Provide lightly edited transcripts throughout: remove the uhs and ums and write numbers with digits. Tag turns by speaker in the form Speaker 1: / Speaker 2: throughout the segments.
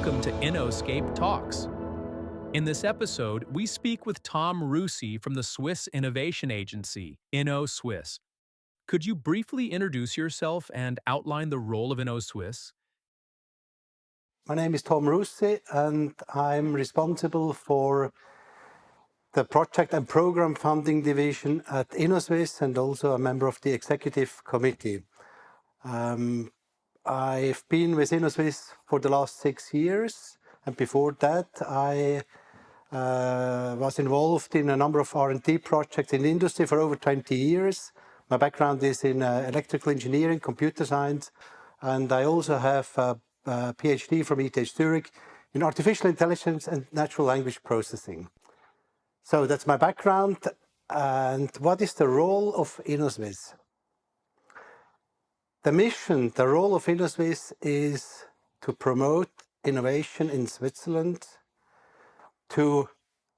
Speaker 1: welcome to Innoscape Talks. In this episode, we speak with Tom Russi from the Swiss innovation agency, Innosuisse. Could you briefly introduce yourself and outline the role of Innosuisse?
Speaker 2: My name is Tom Russi, and I'm responsible for the project and program funding division at Innosuisse and also a member of the executive committee. I've been with Innosuisse for the last 6 years, and before that I was involved in a number of R&D projects in the industry for over 20 years. My background is in electrical engineering, computer science, and I also have a PhD from ETH Zurich in artificial intelligence and natural language processing. So that's my background. And what is the role of Innosuisse? The mission, the role of Innosuisse is to promote innovation in Switzerland, to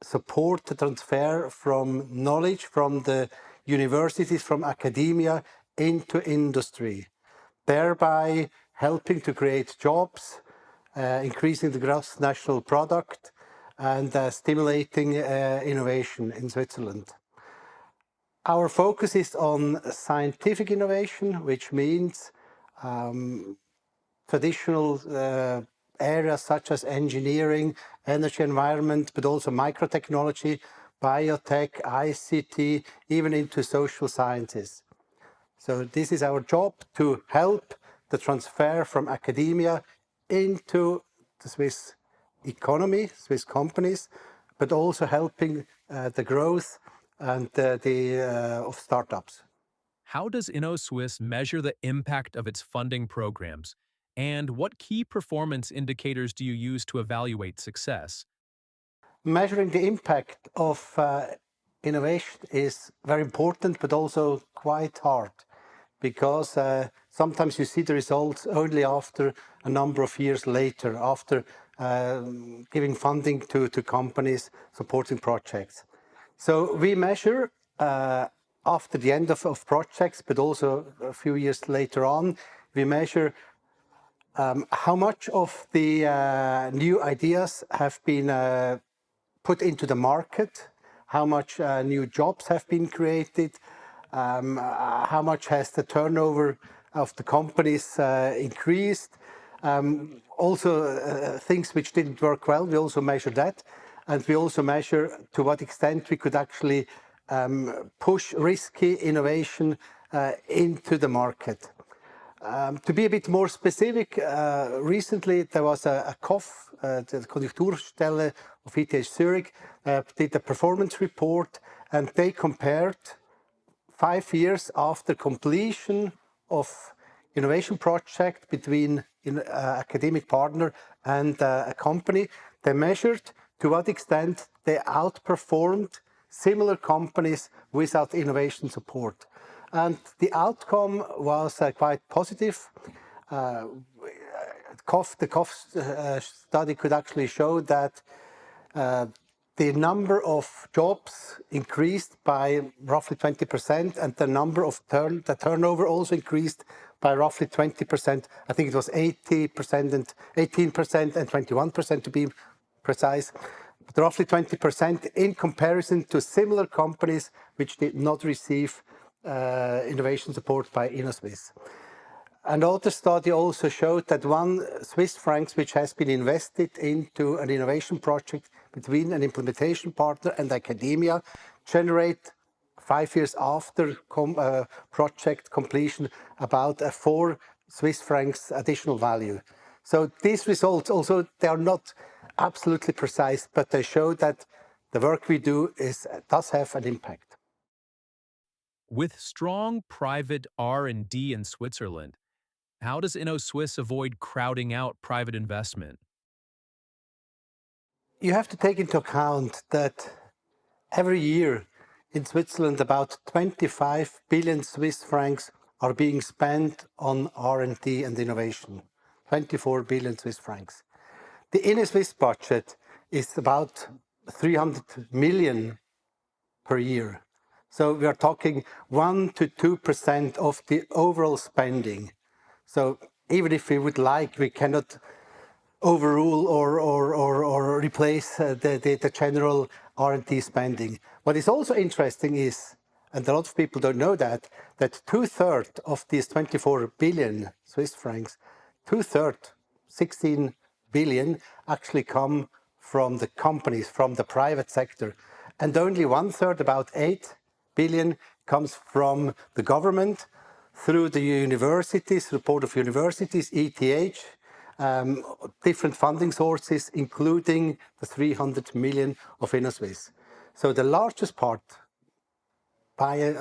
Speaker 2: support the transfer from knowledge from the universities, from academia into industry, thereby helping to create jobs, increasing the gross national product, and stimulating innovation in Switzerland. Our focus is on scientific innovation, which means traditional areas such as engineering, energy, environment, but also microtechnology, biotech, ICT, even into social sciences. So this is our job, to help the transfer from academia into the Swiss economy, Swiss companies, but also helping the growth and of startups.
Speaker 1: How does Innosuisse measure the impact of its funding programs? And what key performance indicators do you use to evaluate success?
Speaker 2: Measuring the impact of innovation is very important, but also quite hard, because sometimes you see the results only after a number of years later, after giving funding to companies, supporting projects. So we measure after the end of projects, but also a few years later on, we measure how much of the new ideas have been put into the market, how much new jobs have been created, how much has the turnover of the companies increased. Also things which didn't work well, we also measure that. And we also measure to what extent we could actually push risky innovation into the market. To be a bit more specific, recently there was a COF, the Konjunkturstelle of ETH Zurich, did a performance report, and they compared 5 years after completion of innovation project between academic partner and a company. They measured to what extent they outperformed similar companies without innovation support. And the outcome was quite positive. The COF study could actually show that the number of jobs increased by roughly 20%, and the number of the turnover also increased by roughly 20%. I think it was 80% and 18% and 21% to be precise. But roughly 20% in comparison to similar companies which did not receive innovation support by Innosuisse. Another study also showed that 1 Swiss franc which has been invested into an innovation project between an implementation partner and academia generate 5 years after project completion about 4 Swiss francs additional value. So these results also, they are not absolutely precise, but they show that the work we do does have an impact.
Speaker 1: With strong private R&D in Switzerland, how does Innosuisse avoid crowding out private investment?
Speaker 2: You have to take into account that every year in Switzerland about 25 billion Swiss francs are being spent on R&D and innovation. 24 billion Swiss francs. The Innosuisse budget is about 300 million per year. So we are talking 1 to 2% of the overall spending. So even if we would like, we cannot overrule or replace the general R&D spending. What is also interesting is, and a lot of people don't know that two-thirds of these 24 billion Swiss francs, two-thirds, 16 billion, actually come from the companies, from the private sector. And only one-third, about 8 billion, comes from the government through the universities, the Board of Universities, ETH, different funding sources, including the 300 million of Innosuisse. So the largest part, really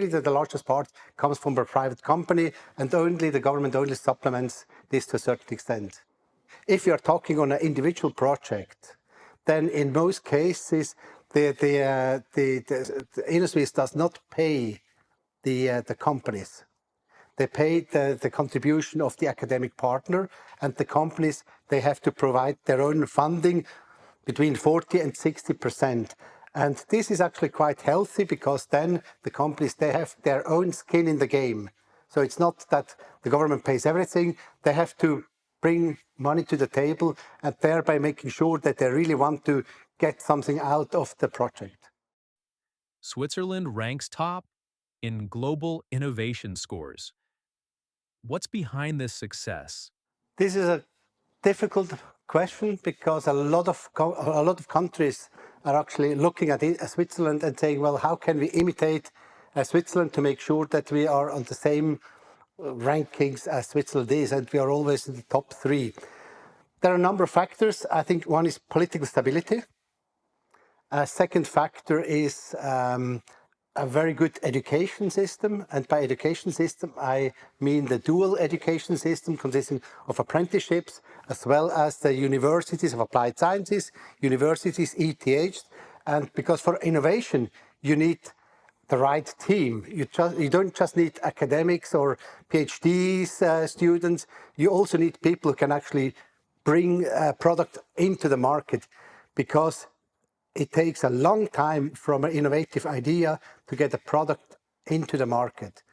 Speaker 2: the largest part comes from a private company, and only the government only supplements this to a certain extent. If you're talking on an individual project, then in most cases, the Innosuisse does not pay the companies. They pay the contribution of the academic partner, and the companies, they have to provide their own funding between 40 and 60%. And this is actually quite healthy, because then the companies, they have their own skin in the game. So it's not that the government pays everything. They have to bring money to the table, and thereby making sure that they really want to get something out of the project.
Speaker 1: Switzerland ranks top in global innovation scores. What's behind this success?
Speaker 2: This is a difficult question, because a lot of countries are actually looking at Switzerland and saying, well, how can we imitate Switzerland to make sure that we are on the same rankings as Switzerland is, and we are always in the top 3. There are a number of factors. I think one is political stability. A second factor is a very good education system. And by education system, I mean the dual education system consisting of apprenticeships, as well as the universities of applied sciences, universities, ETH. And because for innovation, you need the right team. You don't just need academics or PhD students. You also need people who can actually bring a product into the market, because it takes a long time from an innovative idea to get a product into the market.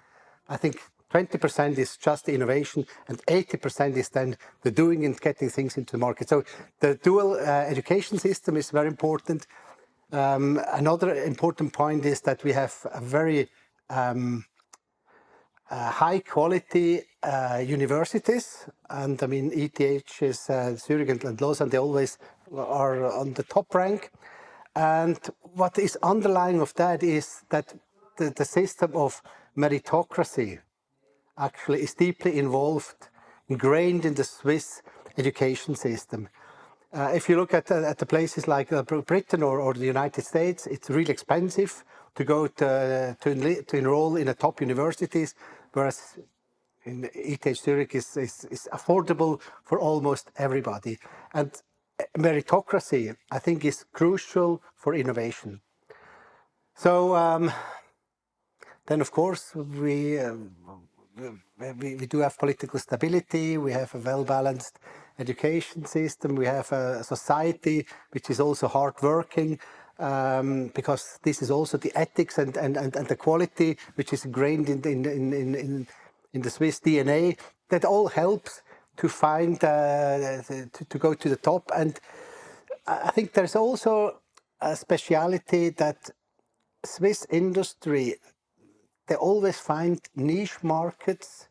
Speaker 2: I think 20% is just the innovation, and 80% is then the doing and getting things into the market. So the dual education system is very important. Another important point is that we have a very high quality universities, and I mean ETH is Zurich and Lausanne, they always are on the top rank. And what is underlying of that is that the system of meritocracy actually is deeply ingrained in the Swiss education system. If you look at the places like Britain or the United States, it's really expensive to go to enroll in the top universities, whereas in ETH Zurich is affordable for almost everybody. And meritocracy, I think, is crucial for innovation. So then, of course, we do have political stability, we have a well-balanced education system, we have a society which is also hard-working, because this is also the ethics and the quality which is ingrained in the Swiss DNA. That all helps to find, to go to the top. And I think there's also a speciality that Swiss industry, they always find niche markets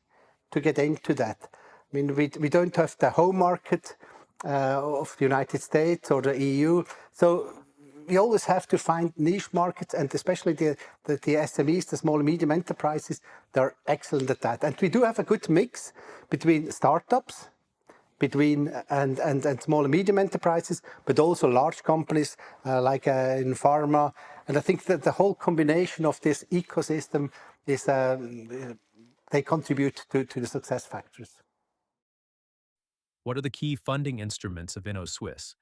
Speaker 2: to get into that. I mean, we don't have the home market of the United States or the EU. So we always have to find niche markets, and especially the SMEs, the small and medium enterprises, they're excellent at that. And we do have a good mix between startups, and small and medium enterprises, but also large companies like in pharma. And I think that the whole combination of this ecosystem is, they contribute to the success factors.
Speaker 1: What are the key funding instruments of Innosuisse?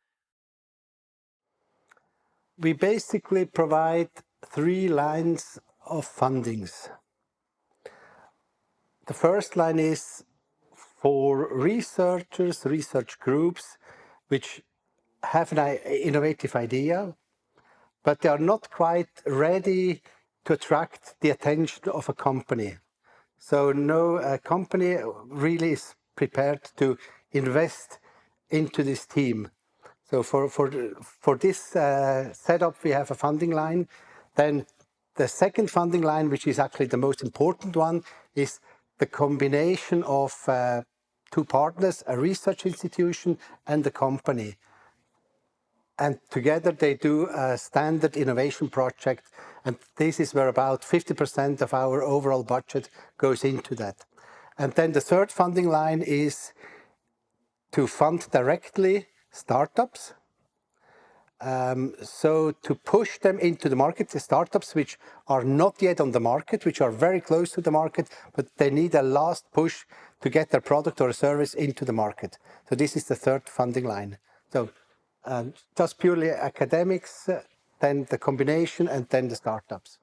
Speaker 2: We basically provide 3 lines of fundings. The first line is for researchers, research groups, which have an innovative idea, but they are not quite ready to attract the attention of a company. So no company really is prepared to invest into this team. So for this setup, we have a funding line. Then the second funding line, which is actually the most important one, is the combination of two partners, a research institution and the company. And together they do a standard innovation project. And this is where about 50% of our overall budget goes into that. And then the third funding line is to fund directly startups. So to push them into the market, the startups which are not yet on the market, which are very close to the market, but they need a last push to get their product or a service into the market. So this is the third funding line. So just purely academics, then the combination, and then the startups.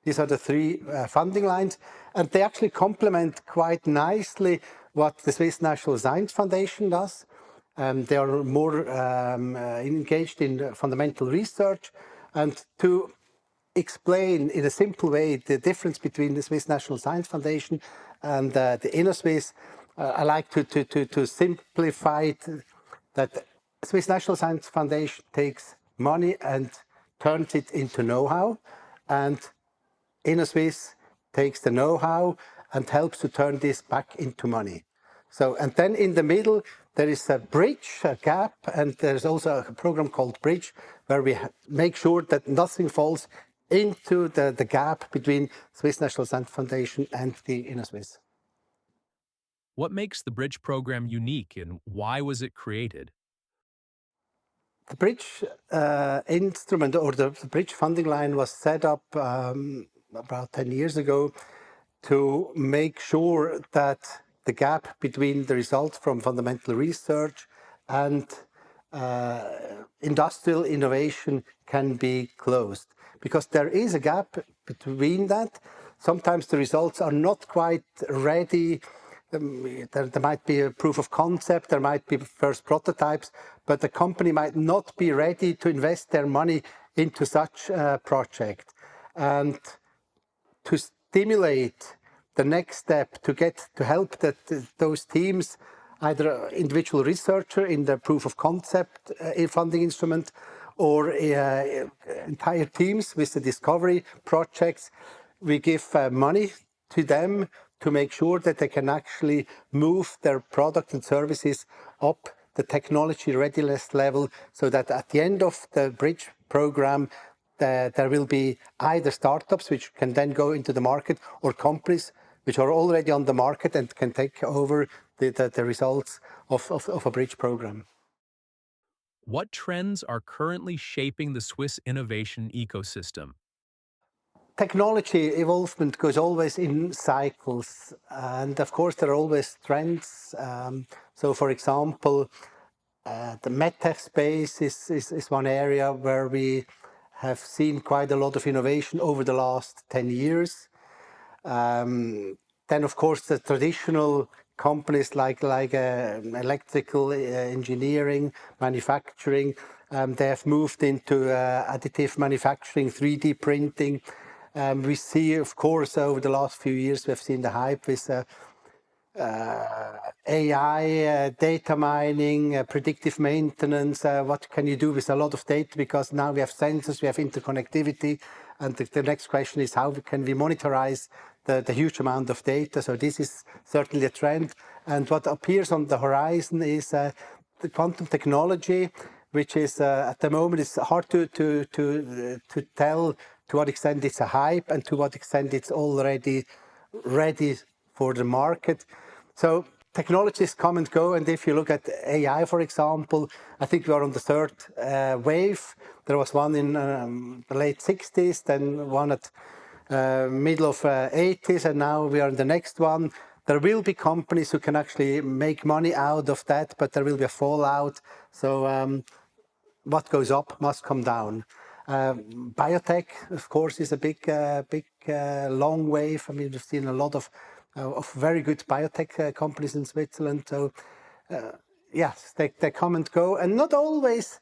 Speaker 2: These are the three funding lines, and they actually complement quite nicely what the Swiss National Science Foundation does. They are more engaged in fundamental research, and to explain in a simple way the difference between the Swiss National Science Foundation and the Innosuisse, I like to simplify it that Swiss National Science Foundation takes money and turns it into know-how, and Innosuisse takes the know-how and helps to turn this back into money. So, and then in the middle, there is a bridge, a gap, and there's also a program called Bridge, where we make sure that nothing falls into the gap between Swiss National Science Foundation and the Innosuisse.
Speaker 1: What makes the Bridge program unique and why was it created?
Speaker 2: The bridge instrument or the bridge funding line was set up about 10 years ago to make sure that the gap between the results from fundamental research and industrial innovation can be closed. Because there is a gap between that. Sometimes the results are not quite ready. There might be a proof of concept, there might be first prototypes, but the company might not be ready to invest their money into such a project. And to stimulate the next step, to help those teams, either individual researcher in the proof of concept funding instrument, or entire teams with the discovery projects, we give money to them to make sure that they can actually move their product and services up the technology readiness level, so that at the end of the bridge program, there will be either startups which can then go into the market, or companies which are already on the market and can take over the results of a bridge program.
Speaker 1: What trends are currently shaping the Swiss innovation ecosystem?
Speaker 2: Technology evolvement goes always in cycles, and of course there are always trends. So for example, the medtech space is one area where we have seen quite a lot of innovation over the last 10 years. Then of course the traditional companies like electrical engineering, manufacturing, they have moved into additive manufacturing, 3D printing. We see, of course, over the last few years, we've seen the hype with AI, data mining, predictive maintenance. What can you do with a lot of data? Because now we have sensors, we have interconnectivity, and the next question is how can we monitorize the huge amount of data? So this is certainly a trend. And what appears on the horizon is the quantum technology, which is at the moment it's hard to tell to what extent it's a hype and to what extent it's already ready for the market. So technologies come and go, and if you look at AI, for example, I think we are on the third wave. There was one in the late 60s, then one at middle of 80s, and now we are in the next one. There will be companies who can actually make money out of that, but there will be a fallout. So what goes up must come down. Biotech, of course, is a big, long wave. I mean, we've seen a lot of very good biotech companies in Switzerland. So, yes, they come and go, and not always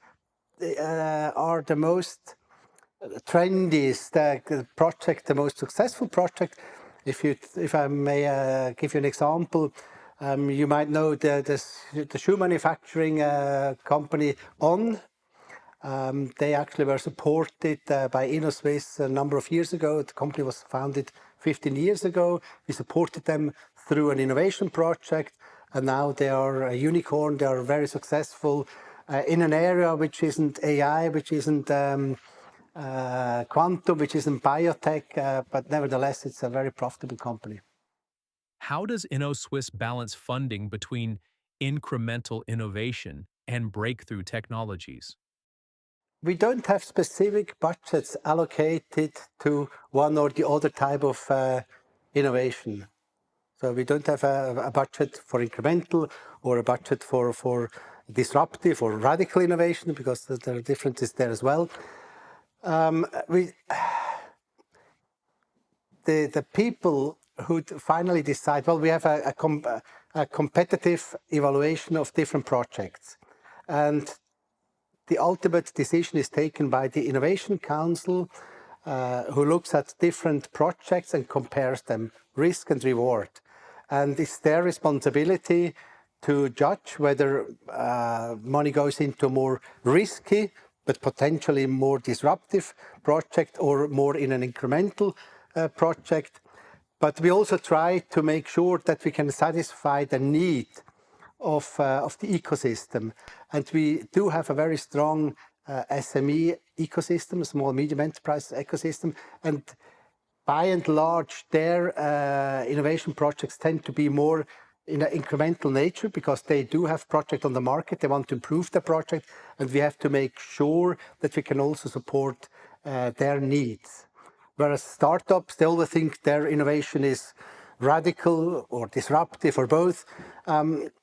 Speaker 2: are the most trendy the project, the most successful project. If I may give you an example, You might know the shoe manufacturing company On. They actually were supported by Innosuisse a number of years ago. The company was founded 15 years ago. We supported them through an innovation project, and now they are a unicorn. They are very successful in an area which isn't AI, which isn't quantum, which isn't biotech, but nevertheless, it's a very profitable company.
Speaker 1: How does Innoswiss balance funding between incremental innovation and breakthrough technologies?
Speaker 2: We don't have specific budgets allocated to one or the other type of innovation. So we don't have a budget for incremental or a budget for disruptive or radical innovation, because there are differences there as well. The people who finally decide, well, we have a competitive evaluation of different projects. And the ultimate decision is taken by the Innovation Council, who looks at different projects and compares them, risk and reward. And it's their responsibility to judge whether money goes into a more risky but potentially more disruptive project or more in an incremental project. But we also try to make sure that we can satisfy the need of the ecosystem. And we do have a very strong SME ecosystem, small medium enterprise ecosystem. And by and large, their innovation projects tend to be more in an incremental nature, because they do have project on the market. They want to improve the project, and we have to make sure that we can also support their needs. Whereas startups, they always think their innovation is radical or disruptive or both, but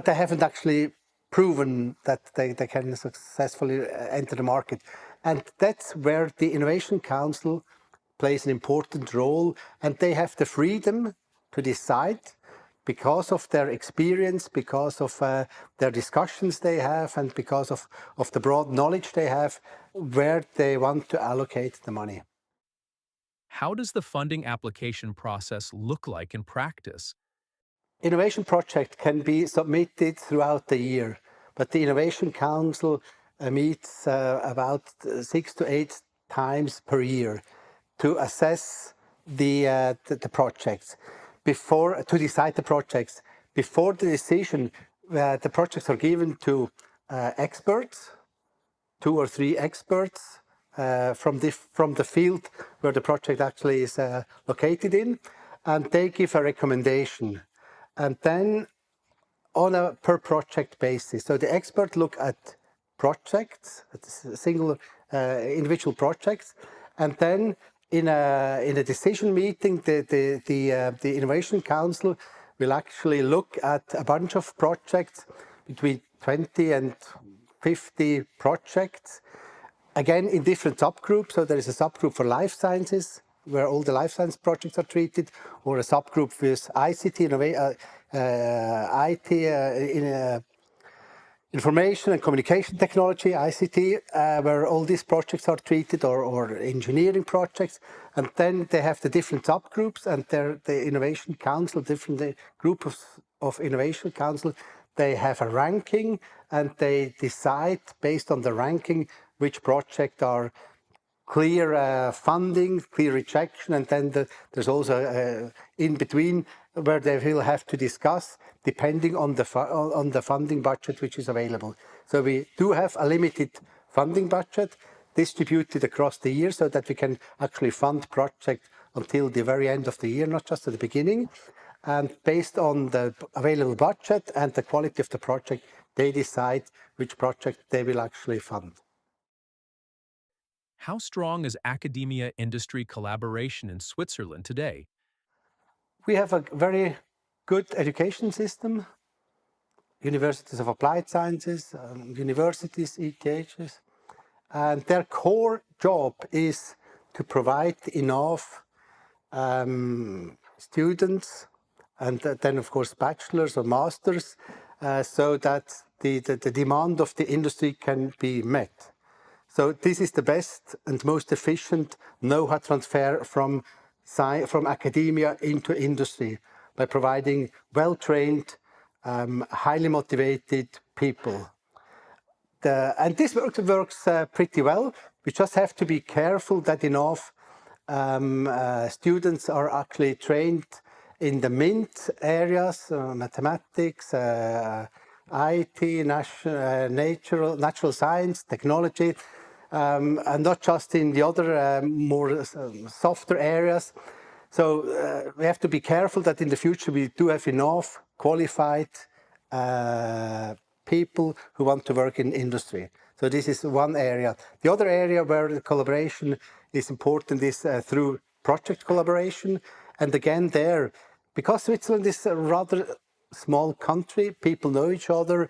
Speaker 2: they haven't actually proven that they can successfully enter the market. And that's where the Innovation Council plays an important role, and they have the freedom to decide, because of their experience, because of their discussions they have, and because of the broad knowledge they have, where they want to allocate the money.
Speaker 1: How does the funding application process look like in practice?
Speaker 2: Innovation project can be submitted throughout the year, but the Innovation Council meets about 6 to 8 times per year to assess the projects, to decide the projects. Before the decision, the projects are given to experts, 2 or 3 experts from the field where the project actually is located in, and they give a recommendation. And then on a per project basis. So the experts look at projects, at single individual projects, and then in a decision meeting, the Innovation Council will actually look at a bunch of projects, between 20 and 50 projects, again in different subgroups. So there is a subgroup for life sciences, where all the life science projects are treated, or a subgroup with ICT, information and communication technology, ICT, where all these projects are treated, or engineering projects. And then they have the different subgroups, and the Innovation Council, different group of Innovation Council, they have a ranking, and they decide based on the ranking which projects are clear funding, clear rejection, and then there's also in between where they will have to discuss depending on the funding budget which is available. So we do have a limited funding budget distributed across the year, so that we can actually fund projects until the very end of the year, not just at the beginning. And based on the available budget and the quality of the project, they decide which project they will actually fund.
Speaker 1: How strong is academia-industry collaboration in Switzerland today?
Speaker 2: We have a very good education system, universities of applied sciences, universities, ETHs, and their core job is to provide enough students, and then of course bachelors or masters, so that the demand of the industry can be met. So this is the best and most efficient know-how transfer from academia into industry. by providing well-trained, highly motivated people. And this works pretty well. We just have to be careful that enough students are actually trained in the MINT areas, mathematics, IT, natural science, technology, and not just in the other more softer areas. So we have to be careful that in the future we do have enough qualified people who want to work in industry. So this is one area. The other area where the collaboration is important is through project collaboration. And again there, because Switzerland is a rather small country, people know each other,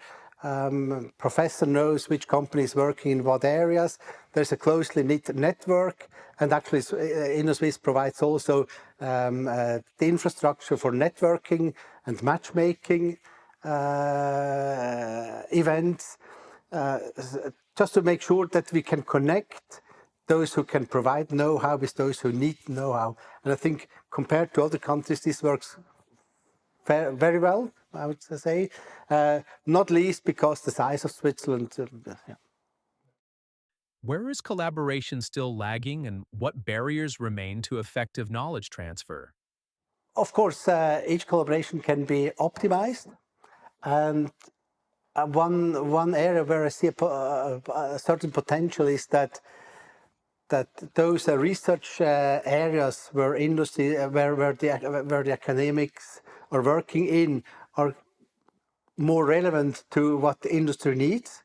Speaker 2: professor knows which company is working in what areas. There's a closely knit network, and actually Innosuisse provides also the infrastructure for networking and matchmaking events, just to make sure that we can connect those who can provide know-how with those who need know-how. And I think compared to other countries, this works very well, I would say, not least because the size of Switzerland. Yeah.
Speaker 1: Where is collaboration still lagging, and what barriers remain to effective knowledge transfer?
Speaker 2: Of course, each collaboration can be optimized, and one area where I see a certain potential is that those research areas where industry, where the academics are working in, are more relevant to what the industry needs.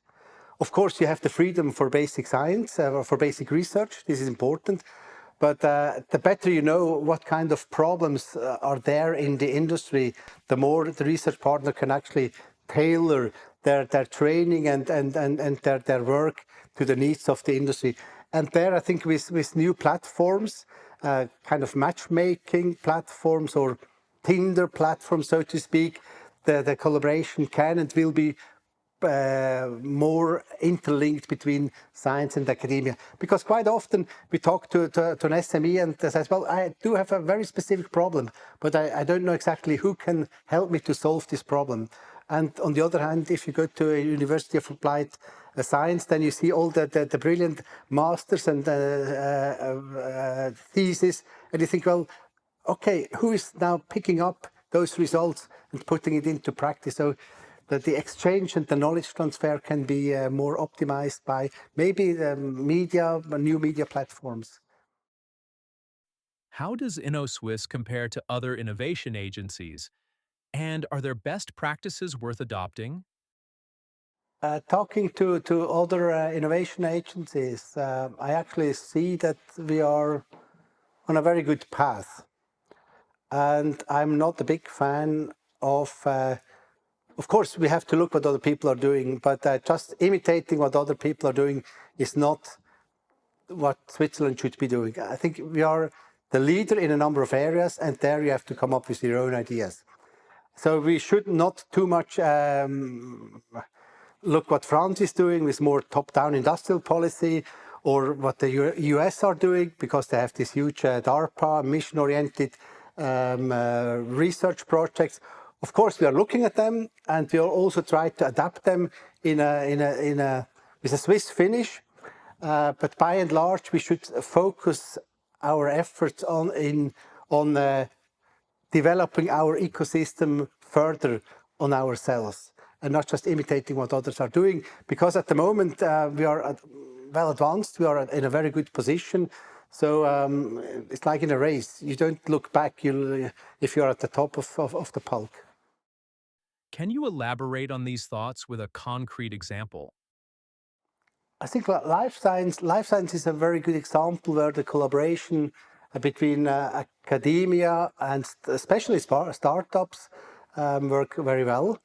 Speaker 2: Of course, you have the freedom for basic science, for basic research. This is important. But the better you know what kind of problems are there in the industry, the more the research partner can actually tailor their training and their work to the needs of the industry. And there, I think with new platforms, kind of matchmaking platforms or Tinder platforms, so to speak, the collaboration can and will be more interlinked between science and academia. Because quite often we talk to an SME and they says, well, I do have a very specific problem, but I don't know exactly who can help me to solve this problem. And on the other hand, if you go to a University of Applied Science, then you see all the brilliant masters and theses, and you think, well, okay, who is now picking up those results and putting it into practice? So that the exchange and the knowledge transfer can be more optimized by maybe the new media platforms.
Speaker 1: How does Innosuisse compare to other innovation agencies? And are there best practices worth adopting?
Speaker 2: Talking to other innovation agencies, I actually see that we are on a very good path. And I'm not a big fan of course, we have to look what other people are doing, but just imitating what other people are doing is not what Switzerland should be doing. I think we are the leader in a number of areas, and there you have to come up with your own ideas. So we should not too much look what France is doing with more top-down industrial policy, or what the US are doing, because they have this huge DARPA mission-oriented research projects. Of course, we are looking at them, and we are also try to adapt them with a Swiss finish. But by and large, we should focus our efforts on developing our ecosystem further on ourselves, and not just imitating what others are doing. Because at the moment we are well advanced, we are in a very good position. So it's like in a race. You don't look back if you're at the top of the pulk.
Speaker 1: Can you elaborate on these thoughts with a concrete example?
Speaker 2: I think life science is a very good example where the collaboration between academia and especially startups work very well.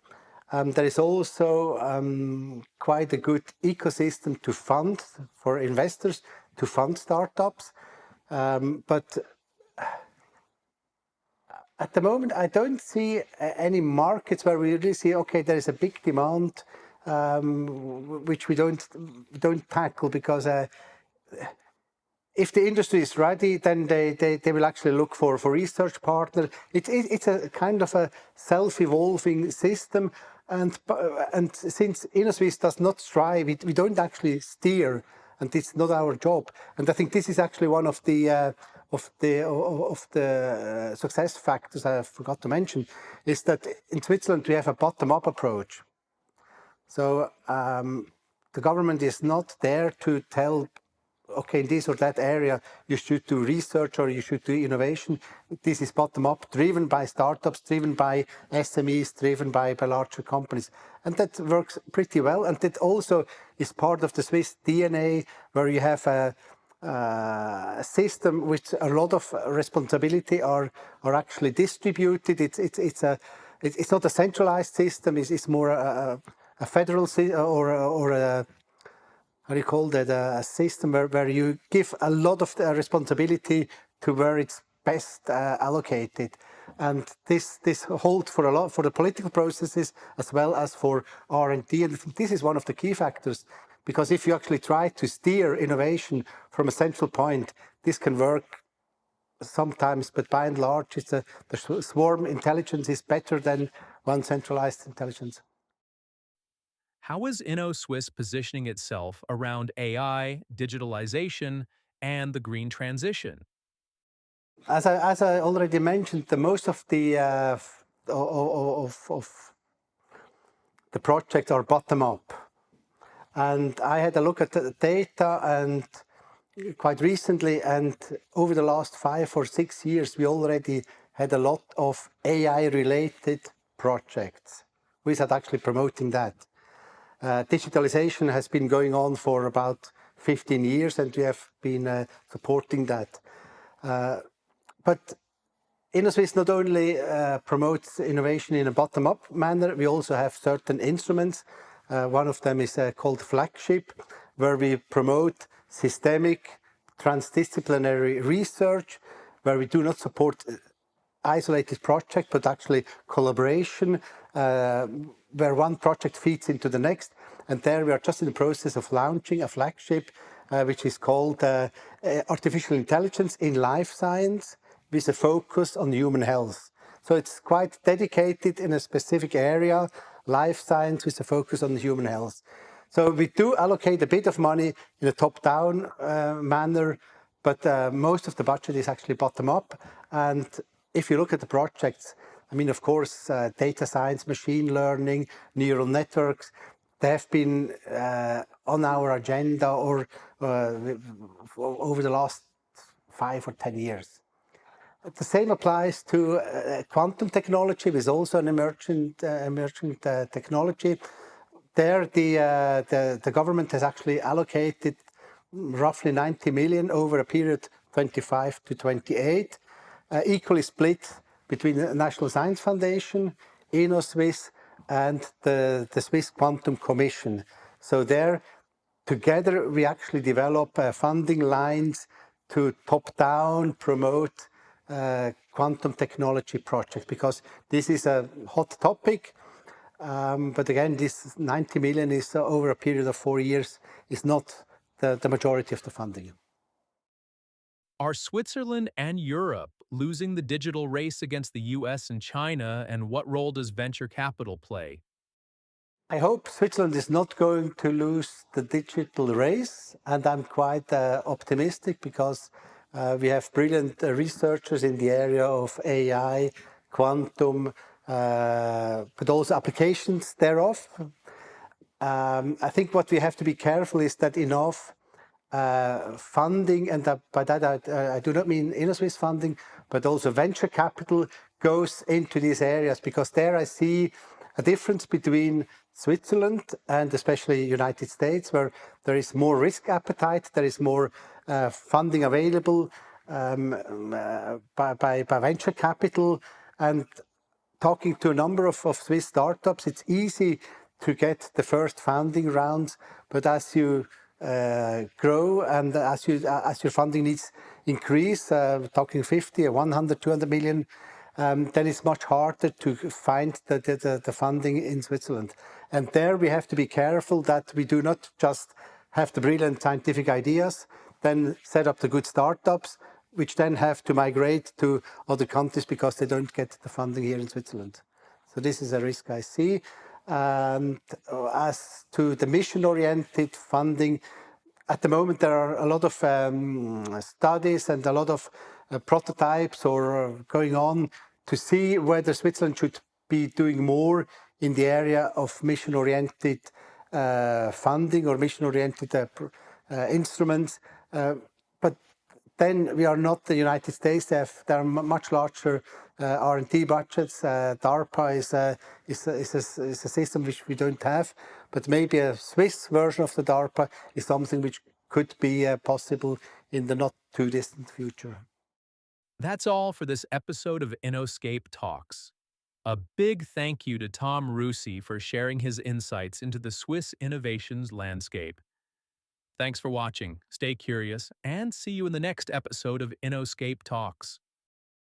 Speaker 2: There is also quite a good ecosystem to fund for investors to fund startups. But at the moment, I don't see any markets where we really see, okay, there is a big demand which we don't tackle, because if the industry is ready, then they will actually look for research partner. It's a kind of a self-evolving system, and since Innosuisse does not strive, we don't actually steer, and it's not our job. And I think this is actually one of the success factors I forgot to mention, is that in Switzerland we have a bottom-up approach. So the government is not there to tell, okay, in this or that area you should do research or you should do innovation. This is bottom-up, driven by startups, driven by SMEs, driven by larger companies. And that works pretty well. And that also is part of the Swiss DNA, where you have a system with a lot of responsibility are actually distributed. It's not a centralized system. It's more a federal or a, how do you call that, a system where you give a lot of the responsibility to where it's best allocated. And this holds for the political processes as well as for R&D. And I think this is one of the key factors, because if you actually try to steer innovation from a central point, this can work sometimes, but by and large, the swarm intelligence is better than one centralized intelligence.
Speaker 1: How is Innosuisse positioning itself around AI, digitalization, and the green transition?
Speaker 2: As I already mentioned, the most of the projects are bottom up, and I had a look at the data and quite recently, and over the last 5 or 6 years, we already had a lot of AI-related projects. We started actually promoting that. Digitalization has been going on for about 15 years, and we have been supporting that. But Innosuisse not only promotes innovation in a bottom-up manner, we also have certain instruments. One of them is called Flagship, where we promote systemic, transdisciplinary research, where we do not support isolated project, but actually collaboration, where one project feeds into the next. And there we are just in the process of launching a flagship, which is called Artificial Intelligence in Life Science, with a focus on human health. So it's quite dedicated in a specific area, life science with a focus on human health. So we do allocate a bit of money in a top-down manner, but most of the budget is actually bottom-up. And if you look at the projects, I mean, of course, data science, machine learning, neural networks, they have been on our agenda or over the last 5 or 10 years. The same applies to quantum technology, which is also an emerging technology. There, the government has actually allocated roughly 90 million over a period 25 to 28, equally split between the National Science Foundation, Innosuisse, and the Swiss Quantum Commission. So there, together, we actually develop funding lines to top-down promote quantum technology projects, because this is a hot topic. But again, this 90 million is over a period of 4 years, is not the majority of the funding.
Speaker 1: Are Switzerland and Europe losing the digital race against the US and China, and what role does venture capital play?
Speaker 2: I hope Switzerland is not going to lose the digital race, and I'm quite optimistic, because we have brilliant researchers in the area of AI, quantum, but also applications thereof. I think what we have to be careful is that enough funding, and by that I do not mean Innosuisse funding, but also venture capital goes into these areas, because there I see a difference between Switzerland and especially United States, where there is more risk appetite, there is more funding available by venture capital. And talking to a number of Swiss startups, it's easy to get the first funding rounds, but as you grow and as your funding needs increase, talking 50 or 100, 200 million, then it's much harder to find the funding in Switzerland. And there we have to be careful that we do not just have the brilliant scientific ideas, then set up the good startups, which then have to migrate to other countries because they don't get the funding here in Switzerland. So this is a risk I see. And as to the mission-oriented funding, at the moment there are a lot of studies and a lot of prototypes or going on to see whether Switzerland should be doing more in the area of mission-oriented funding or mission-oriented instruments. But then we are not the United States. There are much larger R&D budgets. DARPA is a system which we don't have, but maybe a Swiss version of the DARPA is something which could be possible in the not too distant future.
Speaker 1: That's all for this episode of Innoscape Talks. A big thank you to Tom Russi for sharing his insights into the Swiss innovations landscape. Thanks for watching, stay curious, and see you in the next episode of Innoscape Talks.